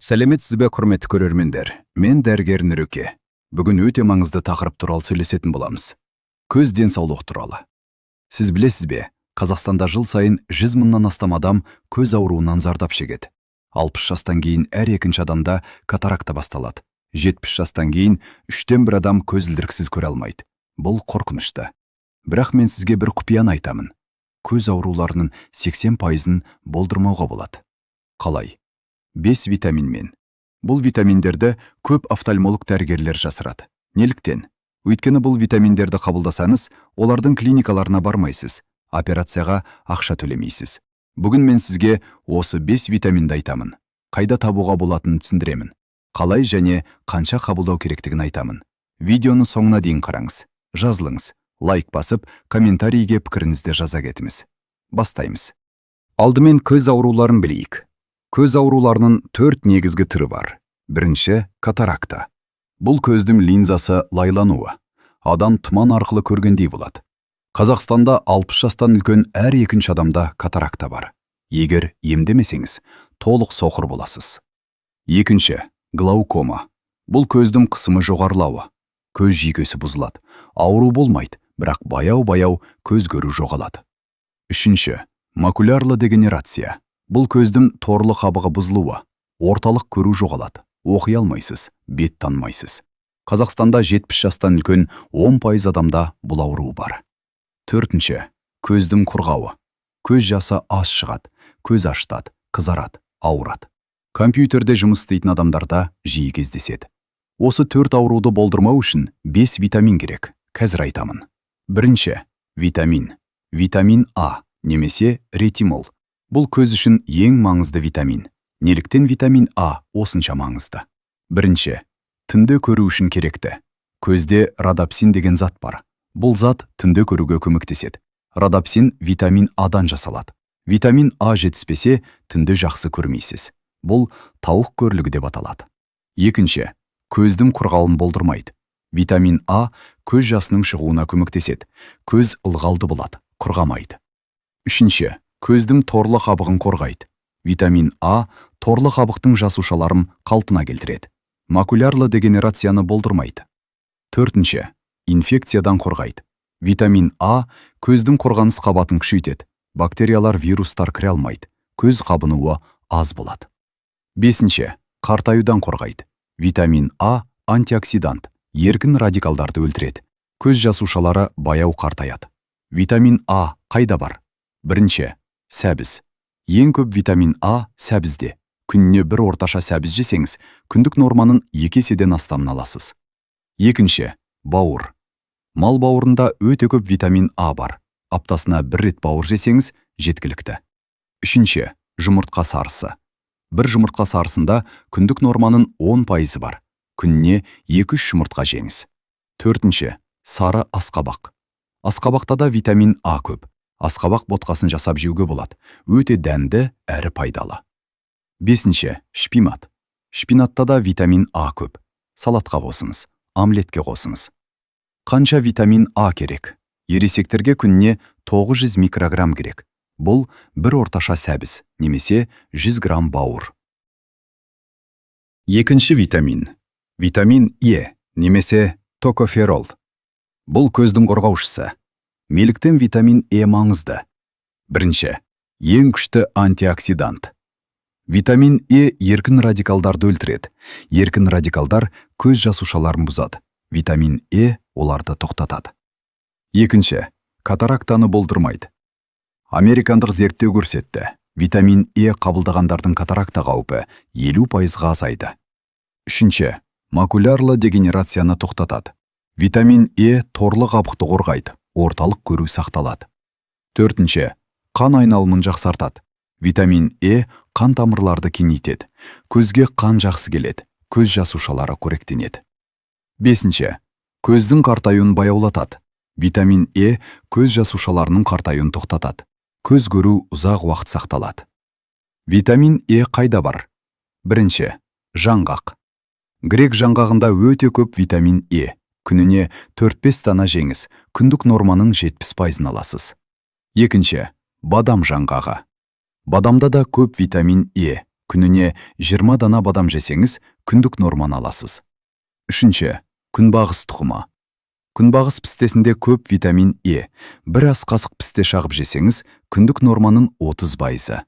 Сәлеметсіз бе, құрметті көрермендер? Мен дәрігер Нұреке. Бүгін өте маңызды тақырып туралы сөйлесетін боламыз. Көз денсаулығы туралы. Сіз білесіз бе, Қазақстанда жыл сайын 100 мыңнан астам адам көз ауруынан зардап шегеді. 60 жастан кейін әр екінші адамда катаракта басталады. 70 жастан кейін 3-тен 1 адам көзілдіріксіз көре алмайды. Бұл қорқынышты. Бірақ мен сізге бір құпияны айтамын. Көз ауруларының 80%-ын болдырмауға болады. Қалай? 5 витаминмен. Бұл витаминдерді көп офтальмолог дәрігерлер жасырады. Неліктен? Өйткені бұл витаминдерді қабылдасаңыз, олардың клиникаларына бармайсыз, операцияға ақша төлемейсіз. Бүгін мен сізге осы 5 витаминді айтамын. Қайда табуға болатынын түсіндіремін. Қалай және қанша қабылдау керектігін айтамын. Видеоны соңына дейін қараңыз. Жазылыңыз, лайк басып, комментарийге пікіріңізді жаза кетіңіз. Бастаймыз. Алдымен көз ауруларын білейік. Көз ауруларының 4 негізгі түрі бар. Бірінші – катаракта. Бұл көздің линзасы лайлануы. Адам тұман арқылы көргендей болады. Қазақстанда 60 жастан үлкен әр екінші адамда катаракта бар. Егер емдемесеңіз, толық соқыр боласыз. Екінші – глаукома. Бұл көздің қысымы жоғарылауы. Көз жүйкесі бұзылады. Ауру болмайды, бірақ баяу-баяу көз көру жоғалады. Үшінші – макулярлы дегенерация. Бұл көздің торлы қабығы бұзылуы. Орталық көру жоғалады. Оқи алмайсыз, бет танымайсыз. Қазақстанда 70 жастан үлкен 10% адамда бұл ауру бар. Төртінші – көздің құрғауы. Көз жасы аз шығады, көз ашытады, қызарады, ауырады. Компьютерде жұмыс істейтін адамдарда жиі кездеседі. Осы 4 ауруды болдырмау үшін 5 витамин керек. Қазір айтамын. Бірінші – витамин. Витамин А немесе ретинол. Бұл көз үшін ең маңызды витамин. Неліктен витамин А осынша маңызды? Бірінші, түнде көру үшін керекті. Көзде родопсин деген зат бар. Бұл зат түнде көруге көмектеседі. Родопсин витамин Адан жасалады. Витамин А жетіспесе, түнде жақсы көрмейсіз. Бұл тауық көрлігі деп аталады. Екінші, көздің құрғауын болдырмайды. Витамин А көз жасының шығуына көмектеседі. Көз ылғалды болады, құрғамайды. Үшінші, көздің торлы қабығын қорғайды. Витамин А торлы қабықтың жасушаларын қалпына келтіреді. Макулярлы дегенерацияны болдырмайды. Төртінші, инфекциядан қорғайды. Витамин А көздің қорғаныс қабатын күшейтеді. Бактериялар, вирустар кіре алмайды. Көз қабынуы аз болады. Бесінші, қартаюдан қорғайды. Витамин А антиоксидант, еркін радикалдарды өлтіреді. Көз жасушалары баяу қартаяды. Витамин А қайда бар? Бірінші, сәбіз. Ең көп витамин А сәбізде. Күніне бір орташа сәбіз жесеңіз, күндік норманың 2 еседен астамын аласыз. Екінші, бауыр. Мал бауырында өте көп витамин А бар. Аптасына 1 рет бауыр жесеңіз, жеткілікті. Үшінші, жұмыртқа сарысы. Бір жұмыртқа сарысында күндік норманың 10% бар. Күніне 2-3 жұмыртқа жеңіз. Төртінші, сары асқабақ. Асқабақта да витамин А көп. Асқабақ ботқасын жасап жеуге болады. Өте дәмді әрі пайдалы. Бесінші, шпинат. Шпинатта да витамин А көп. Салатқа қосыңыз, омлетке қосыңыз. Қанша витамин А керек? Ересектерге күніне 900 микрограмм керек. Бұл бір орташа сәбіз, немесе 100 грамм бауыр. Екінші витамин. Витамин Е, немесе токоферол. Бұл көздің қорғаушысы. Неліктен витамин Е маңызды? Бірінші, ең күшті антиоксидант. Витамин Е еркін радикалдарды өлтіреді. Еркін радикалдар көз жасушаларын бұзады. Витамин Е оларды тоқтатады. Екінші, катарактаны болдырмайды. Американдық зерттеу көрсетті. Витамин Е қабылдағандардың катаракта қаупі 50%-ға азайды. Үшінші, макулярлы дегенерацияны тоқтатады. Витамин Е торлы қабықты қорғайды. Орталық көру сақталады. Төртінші, қан айналымын жақсартады. Витамин Е қан тамырларды кеңейтеді. Көзге қан жақсы келеді. Көз жасушалары қоректенеді. Бесінші, көздің қартаюын баяулатады. Витамин Е көз жасушаларының қартаюын тоқтатады. Көз көру ұзақ уақыт сақталады. Витамин Е қайда бар? Бірінші, жаңғақ. Грек жаңғағында өте көп витамин Е. Күніне 4-5 дана жеңіз, күндік норманың 70%-ын аласыз. Екінші, бадам жаңғағы. Бадамда да көп витамин Е. Күніне 20 дана бадам жесеңіз, күндік норманы аласыз. Үшінші, күнбағыс тұқымы. Күнбағыс пістесінде көп витамин Е. Бір ас қасық пісте шағып жесеңіз, күндік норманың 30%.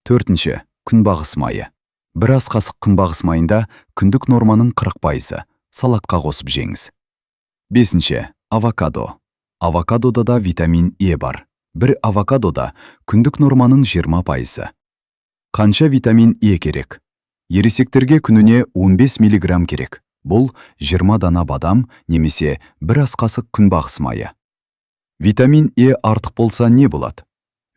Төртінші, күнбағыс майы. Бір ас қасық күнбағыс майында күндік норманың 40%. Салатқа қосып жеңіз. Бесінші, авокадо. Авокадода да витамин Е бар. Бір авокадода күндік норманың 20%. Қанша витамин Е керек? Ересектерге күніне 15 мг керек. Бұл 20 дана бадам немесе бір ас қасық күнбағыс майы. Витамин Е артық болса не болады?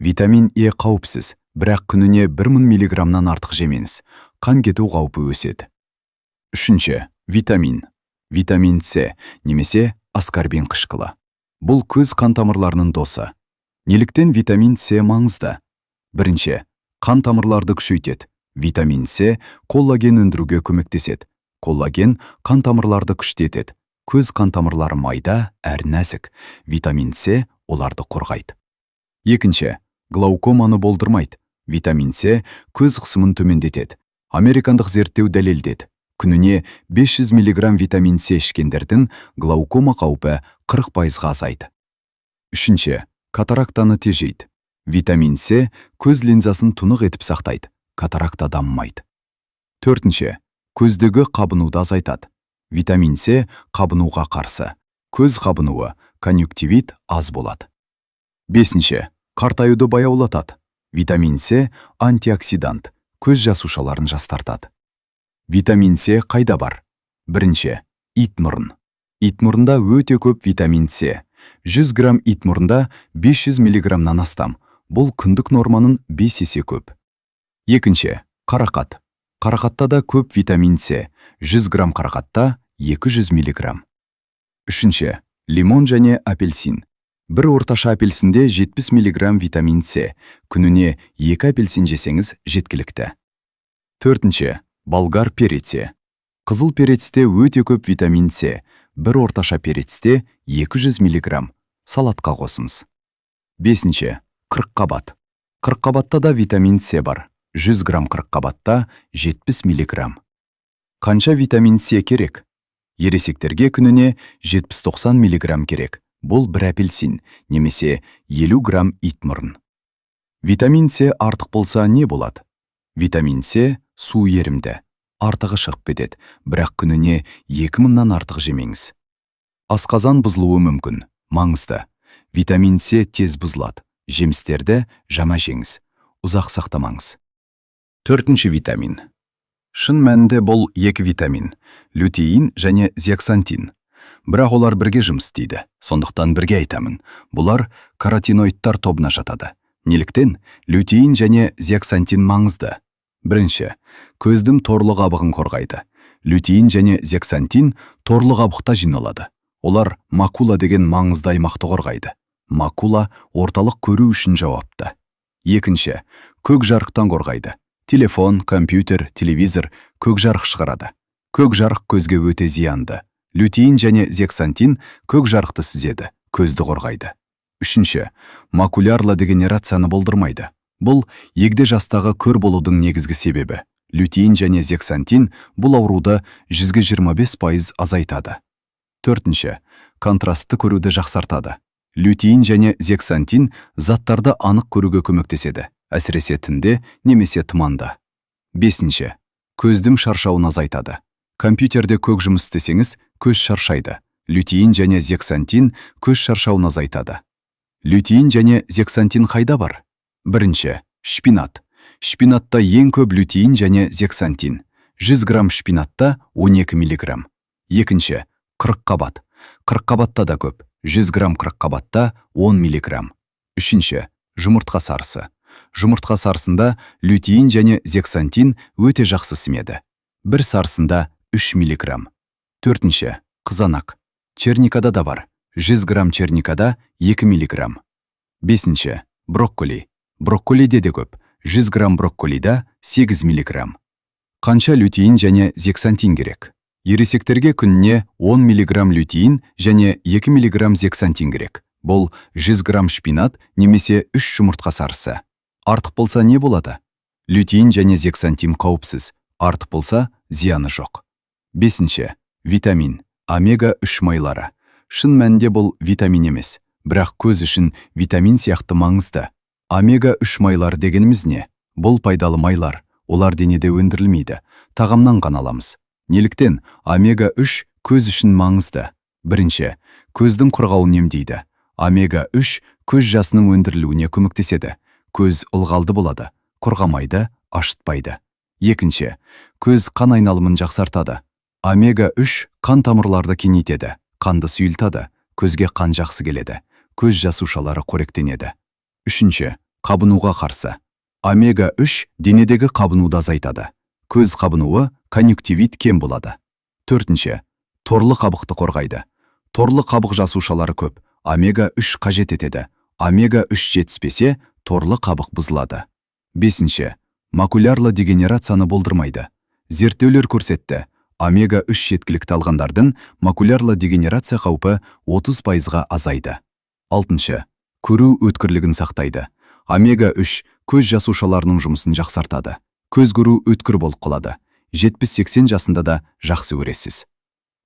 Витамин Е қауіпсіз, бірақ күніне 1000 мг-нан артық жемеңіз. Қан кету қаупі өседі. Үшінші, витамин. Витамин С немесе аскорбин қышқылы. Бұл көз қан тамырларының досы. Неліктен витамин С маңызды? Бірінші, қан тамырларды күшейтеді. Витамин С коллаген өндіруге көмектеседі. Коллаген қан тамырларды күштетеді. Көз қан тамырлары майда, әрі нәзік. Витамин С оларды қорғайды. Екінші, глаукоманы болдырмайды. Витамин С көз қысымын төмендетеді. Американдық зерттеу дәлелдеді. Күніне 500 мг витамин С ішкендердің глаукома қаупі 40%-ға азайды. Үшінші, катарактаны тежейді. Витамин С көз линзасын тұнық етіп сақтайды. Катаракта дамымайды. Төртінші, көздегі қабынуды азайтады. Витамин С қабынуға қарсы. Көз қабынуы, конъюнктивит аз болады. Бесінші, қартаюды баяулатады. Витамин С антиоксидант, көз жасушаларын жастартады. Витамин С қайда бар? Бірінші, итмұрын. Итмұрында өте көп витамин С. 100 грамм итмұрында 500 мг-нан астам. Бұл күндік норманың 5 есе көп. Екінші, қарақат. Қарақатта да көп витамин С. 100 грамм қарақатта 200 мг. Үшінші, лимон және апельсин. Бір орташа апельсинде 70 мг витамин С. Күніне 2 апельсин жесеңіз жеткілікті. Төртінші, болгар переці. Қызыл перецте өте көп витамин С. Бір орташа перецте 200 мг. Салатқа қосыңыз. Бесінші, қырыққабат. Қырыққабатта да витамин С бар. 100 грамм қырыққабатта 70 мг. Қанша витамин С керек? Ересектерге күніне 70-90 мг керек. Бұл бір апельсин, немесе 50 грамм итмұрын. Витамин С артық болса не болады? Витамин С су ерімді. Артығы шығып кетеді, бірақ күніне 2000-нан артық жемеңіз. Асқазан бұзылуы мүмкін. Маңызды. Витамин С тез бұзылады. Жемістерді жама жеңіз. Ұзақ сақтамаңыз. Төртінші витамин. Шын мәнінде бұл екі витамин. Лютеин және зеаксантин. Бірақ олар бірге жұмыс істейді. Сондықтан бірге айтамын. Бұлар каротиноидтар тобына жатады. Неліктен лютеин және зеаксантин маңызды? Бірінші, көздің торлы қабығын қорғайды. Лютеин және зеаксантин торлы қабықта жиналады. Олар макула деген маңызды аймақты қорғайды. Макула орталық көру үшін жауапты. Екінші, көк жарықтан қорғайды. Телефон, компьютер, телевизор көк жарық шығарады. Көк жарық көзге өте зиянды. Лютеин және зеаксантин көк жарықты сүзеді, көзді қорғайды. Үшінші, макулярлы дегенерацияны болдырмайды. Бұл егде жастағы көр болудың негізгі себебі. Лютеин және зеаксантин бұл ауруды 125% азайтады. Төртінші, контрастты көруді жақсартады. Лютеин және зеаксантин заттарды анық көруге көмектеседі, әсіресе түнде немесе тұманда. Бесінші, көздің шаршауын азайтады. Компьютерде көк жұмыс істесеңіз, көз шаршайды. Лютеин және зеаксантин көз шаршауын азайтады. Лютеин және зеаксантин қайда бар? Бірінші, шпинат. Шпинатта ең көп лютеин және зеаксантин. 100 грамм шпинатта 12 мг. Екінші, қырыққабат. Қырыққабатта да көп. 100 грамм қырыққабатта 10 мг. Үшінші, жұмыртқа сарысы. Жұмыртқа сарысында лютеин және зеаксантин өте жақсы сімеді. Бір сарысында 3 мг. Төртінші, қызанақ. Черникада да бар. 100 грамм черникада 2 мг. Бесінші, брокколи. Брокколиде де көп. 100 грамм брокколида 8 мг. Қанша лютеин және зеаксантин керек? Ересектерге күніне 10 мг лютеин және 2 мг зеаксантин керек. Бұл 100 грамм шпинат немесе 3 жұмыртқа сарысы. Артық болса не болады? Лютеин және зексантин қауіпсіз, артып болса, зияны жоқ. 5. Витамин, омега-3 майлары. Шын мәнінде бұл витамин емес, бірақ көз үшін витамин сияқты маңызды. Омега-3 майлар дегеніміз не? Бұл пайдалы майлар, олар денеде өндірілмейді, тағамнан ғана аламыз. Неліктен омега-3 көз үшін маңызды? Бірінші, көздің құрғауын емдейді. Омега-3 көз жасының өндірілуіне көмектеседі. Көз ылғалды болады, құрғамайды, ашытпайды. Екінші, көз қан айналымын жақсартады. Омега-3 қан тамырларды кеңейтеді, қанды сұйылтады, көзге қан жақсы келеді, көз жасушалары қоректенеді. Үшінші, қабынуға қарсы. Омега-3 денедегі қабынуды азайтады. Көз қабынуы конъюнктивит кем болады. Төртінші, торлы қабықты қорғайды. Торлы қабық жасушалары көп, омега-3 қажет етеді. Омега-3 жетіспесе, торлы қабық бұзылады. Бесінші, макулярлы дегенерацияны болдырмайды. Зерттеулер көрсетті, омега-3 жеткілікті алғандардың макулярлы дегенерация қаупі 30%-ға азайды. Алтыншы, көру өткірлігін сақтайды. Омега-3 көз жасушаларының жұмысын жақсартады. Көз көру өткір болып қалады. 70-80 жасында да жақсы көресіз.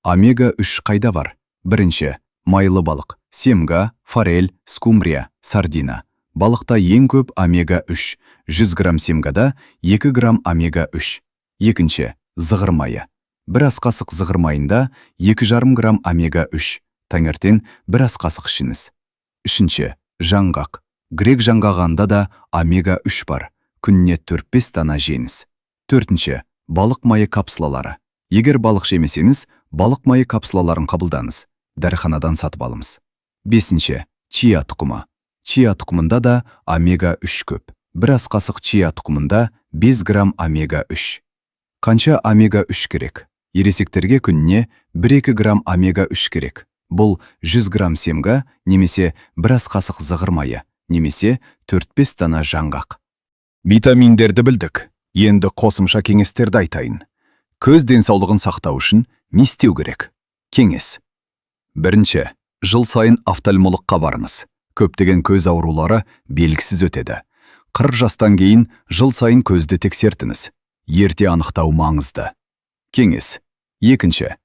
Омега-3 қайда бар? Бірінші, майлы балық, семга, форель, скумбрия, сардина. Балықта ең көп омега-3, 100 грамм семгада 2 грамм омега-3. Екінші, зығыр майы. Бір ас қасық зығыр майында 2,5 грамм омега-3. Таңертең бір ас қасық ішіңіз. Үшінші, жаңғақ. Грек жаңғағында да омега-3 бар. Күніне 4-5 дана жеңіз. Төртінші, балық майы капсулалары. Егер балық жемесеңіз, балық майы капсулаларын қабылдаңыз. Дәріханадан сатып алыңыз. Бесінші, чия тұқымы. Чия тұқымында да омега-3 көп. Бір ас қасық чия тұқымында 5 грамм омега-3. Қанша омега-3 керек? Ересектерге күніне 1-2 грамм омега-3 керек. Бұл 100 грамм семга, немесе бір ас қасық зығыр майы, немесе 4-5 дана жаңғақ. Витаминдерді білдік. Енді қосымша кеңестерді айтайын. Көз денсаулығын сақтау үшін не істеу керек? Кеңес. Бірінші, жыл сайын офтальмологқа барыңыз. Көптеген көз аурулары белгісіз өтеді. 40 жастан кейін жыл сайын көзді тексертіңіз. Ерте анықтау маңызды. Кеңес. Екінші,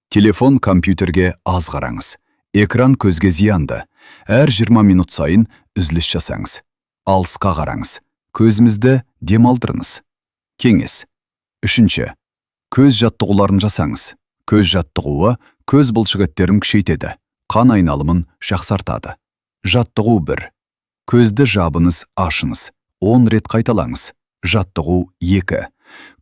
телефон, компьютерге аз қараңыз. Экран көзге зиянды. Әр 20 минут сайын үзіліс жасаңыз. Алысқа қараңыз. Көзімізді демалдырыңыз. Кеңес. Үшінші, көз жаттығуларын жасаңыз. Көз жаттығуы көз бұлшықеттерін күшейтеді, қан айналымын жақсартады. Жаттығу 1. Көзді жабыңыз, ашыңыз. 10 рет қайталаңыз. Жаттығу 2.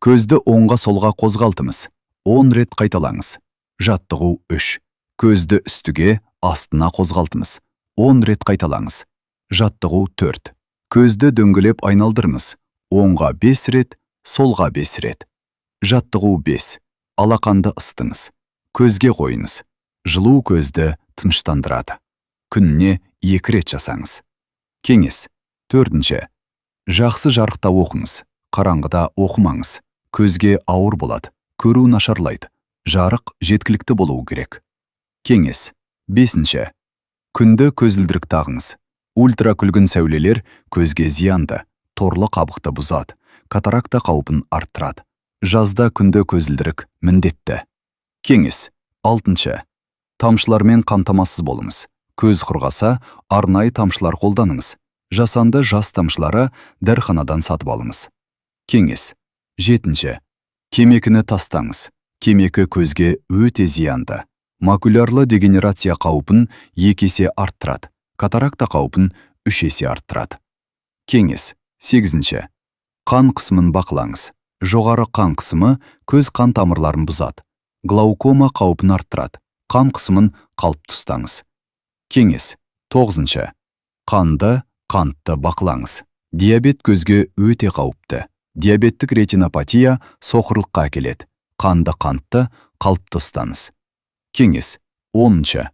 Көзді оңға солға қозғалтыңыз. 10 рет қайталаңыз. Жаттығу 3. Көзді үстіге, астына қозғалтыңыз. 10 рет қайталаңыз. Жаттығу 4. Көзді дөңгелеп айналдырыңыз. Оңға 5 рет, солға 5 рет. Жаттығу 5. Алақанды ыстыңыз. Көзге қойыңыз. Жылу көзді тыныштандырады. Күніне 2 рет жасаңыз. Кеңес. Төртінші, жақсы жарықта оқыңыз. Қараңғыда оқымаңыз. Көзге ауыр болады. Көру нашарлайды. Жарық жеткілікті болуы керек. Кеңес. Бесінші, күнді көзілдірік тағыңыз. Ультракүлгін сәулелер көзге зиянды, торлы қабықты бұзады, катаракта қаупін арттырады. Жазда күнді көзілдірік міндетті. Кеңес. Алтыншы, тамшылармен қамтамасыз болыңыз. Көз құрғаса, арнайы тамшылар қолданыңыз. Жасанды жас тамшылары дәріханадан сатып алыңыз. Кеңес. Жетінші, темекіні тастаңыз. Темекі көзге өте зиянды. Макулярлы дегенерация қаупін 2 есе арттырады. Катаракта қаупін 3 есе арттырады. Кеңес. Сегізінші, қан қысымын бақылаңыз. Жоғары қан қысымы көз қан тамырларын бұзады. Глаукома қаупін арттырады. Қан қысымын қалыпты ұстаңыз. Кеңес. Тоғызыншы, қантты бақылаңыз. Диабет көзге өте қауіпті. Диабеттік ретинопатия соқырлыққа әкеледі. Қантты қалыпты ұстаңыз. Кеңес. 10-шы,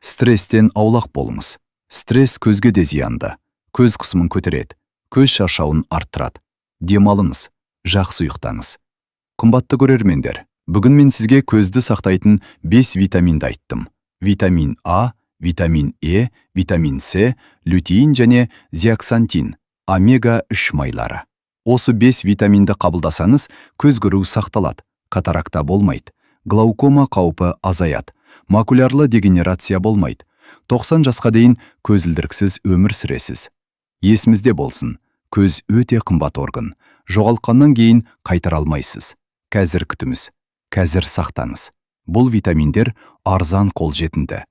стресстен аулақ болыңыз. Стресс көзге де зиянды. Көз қысымын көтереді. Көз шаршауын арттырады. Демалыңыз. Жақсы ұйықтаңыз. Қымбатты көрермендер, бүгін мен сізге көзді сақтайтын 5 витаминді айттым. Витамин А, витамин Е, витамин С, лютеин және зеаксантин, омега-3 майлары. Осы 5 витаминді қабылдасаңыз, көз көру сақталады, катаракта болмайды, глаукома қаупі азаяды, макулярлы дегенерация болмайды, 90 жасқа дейін көзілдіріксіз өмір сүресіз. Есімізде болсын, көз өте қымбат орган, жоғалтқаннан кейін қайтара алмайсыз. Қазір күтіміз, қазір сақтаңыз. Бұл витаминдер арзан қолжетімді.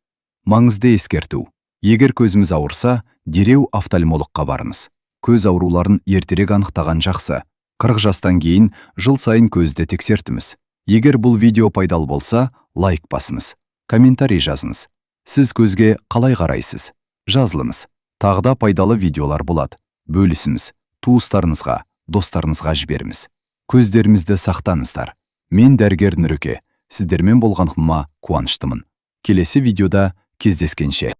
Маңызды ескерту. Егер көзіміз ауырса, дереу офтальмологқа барыңыз. Көз ауруларын ертерек анықтаған жақсы. 40 жастан кейін жыл сайын көзді тексертіміз. Егер бұл видео пайдалы болса, лайк басыңыз, комментарий жазыңыз. Сіз көзге қалай қарайсыз? Жазылыңыз. Тағда пайдалы видеолар болады. Бөлісіңіз, туыстарыңызға, достарыңызға жіберіңіз. Көздерімізді сақтаңыздар. Мен дәрігер Нұреке. Сіздермен болғаныма қуаныштымын. Келесі видеода кездескенше.